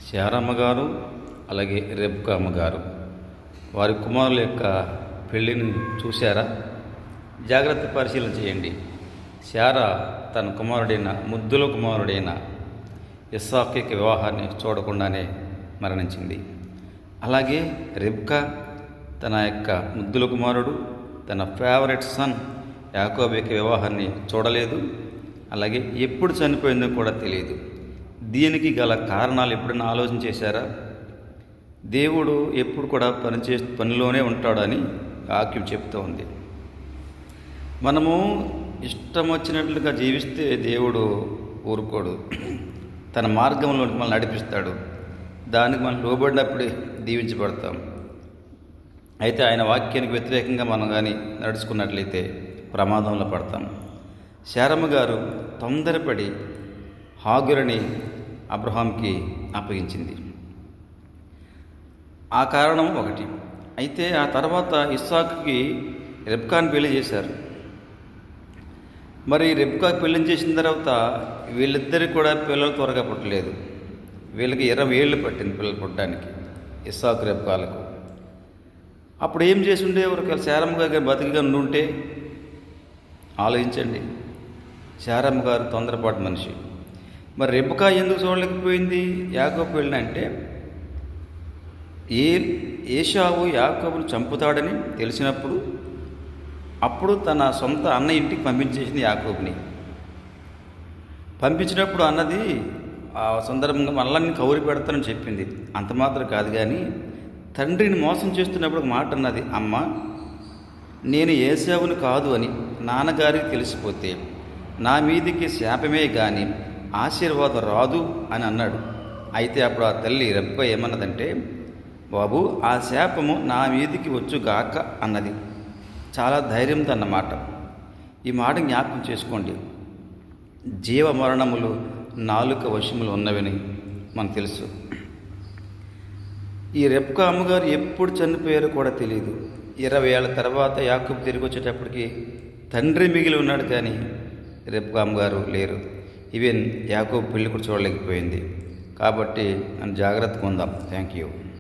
శారమ్మ గారు అలాగే రెబ్కా అమ్మగారు వారి కుమారుల యొక్క పెళ్ళిని చూశారా? జాగ్రత్త పరిశీలన చేయండి. శారా తన కుమారుడైన ముద్దుల కుమారుడైన ఇస్సాకు యొక్క వివాహాన్ని చూడకుండానే మరణించింది. అలాగే రెబ్కా తన యొక్క ముద్దుల కుమారుడు తన ఫేవరెట్ సన్ యాకోబు యొక్క వివాహాన్ని చూడలేదు. అలాగే ఎప్పుడు చనిపోయిందో కూడా తెలియదు. దీనికి గల కారణాలు ఎప్పుడైనా ఆలోచన చేశారా? దేవుడు ఎప్పుడు కూడా పనిలోనే ఉంటాడని వాక్యం చెప్తూ ఉంది. మనము ఇష్టం వచ్చినట్లుగా జీవిస్తే దేవుడు ఊరుకోడు. తన మార్గంలో మనల్ని నడిపిస్తాడు. దానికి మనం లోబడినప్పుడే దీవించబడతాం. అయితే ఆయన వాక్యానికి వ్యతిరేకంగా మనం కానీ నడుచుకున్నట్లయితే ప్రమాదంలో పడతాం. శారమ్మ గారు తొందరపడి హాగరుని అబ్రహాంకి అప్పగించింది. ఆ కారణం ఒకటి. అయితే ఆ తర్వాత ఇస్సాకుకి రెబ్కాను పెళ్లి చేశారు. మరి రెబ్కాకు పెళ్లి చేసిన తర్వాత వీళ్ళిద్దరికి కూడా పిల్లలు త్వరగా పుట్టలేదు. వీళ్ళకి 20 ఏళ్ళు పట్టింది పిల్లలు పుట్టడానికి, ఇస్సాకు రెబ్కాలకు. అప్పుడు ఏం చేసి ఉండే ఒకవేళ శారమ్మ గారు బతికిగా ఉండుంటే ఆలోచించండి. శారమ్మ గారు తొందరపాటు మనిషి. మరి రెబ్కా ఎందుకు చూడలేకపోయింది యాకోబు పెళ్ళిని అంటే, ఏశావు యాకోబును చంపుతాడని తెలిసినప్పుడు అప్పుడు తన సొంత అన్న ఇంటికి పంపించేసింది యాకోబుని. పంపించినప్పుడు అన్నది ఆ సందర్భంగా మళ్ళీ కౌరి పెడతానని చెప్పింది. అంత మాత్రం కాదు, కానీ తండ్రిని మోసం చేస్తున్నప్పుడు ఒక మాట అన్నది, అమ్మ నేను ఏశావుని కాదు అని నాన్నగారికి తెలిసిపోతే నా మీదికి శాపమే కానీ ఆశీర్వాదం రాదు అని అన్నాడు. అయితే అప్పుడు ఆ తల్లి రెబ్కా ఏమన్నదంటే, బాబు ఆ శాపము నా మీదికి వచ్చుగాక అన్నది. చాలా ధైర్యంతో అన్నమాట. ఈ మాట జ్ఞాపకం చేసుకోండి. జీవ మరణములు నాలుక వశములు ఉన్నవని మనకు తెలుసు. ఈ రెబ్కా అమ్మగారు ఎప్పుడు చనిపోయారో కూడా తెలియదు. 20 ఏళ్ళ తర్వాత యాకోబు తిరిగి వచ్చేటప్పటికి తండ్రి మిగిలి ఉన్నాడు, కానీ రెబ్కా అమ్మగారు లేరు. ఈవెన్ యాకోబు పెళ్లి కూడా చూడలేకపోయింది. కాబట్టి మనం జాగ్రత్తగా ఉందాం. Thank you.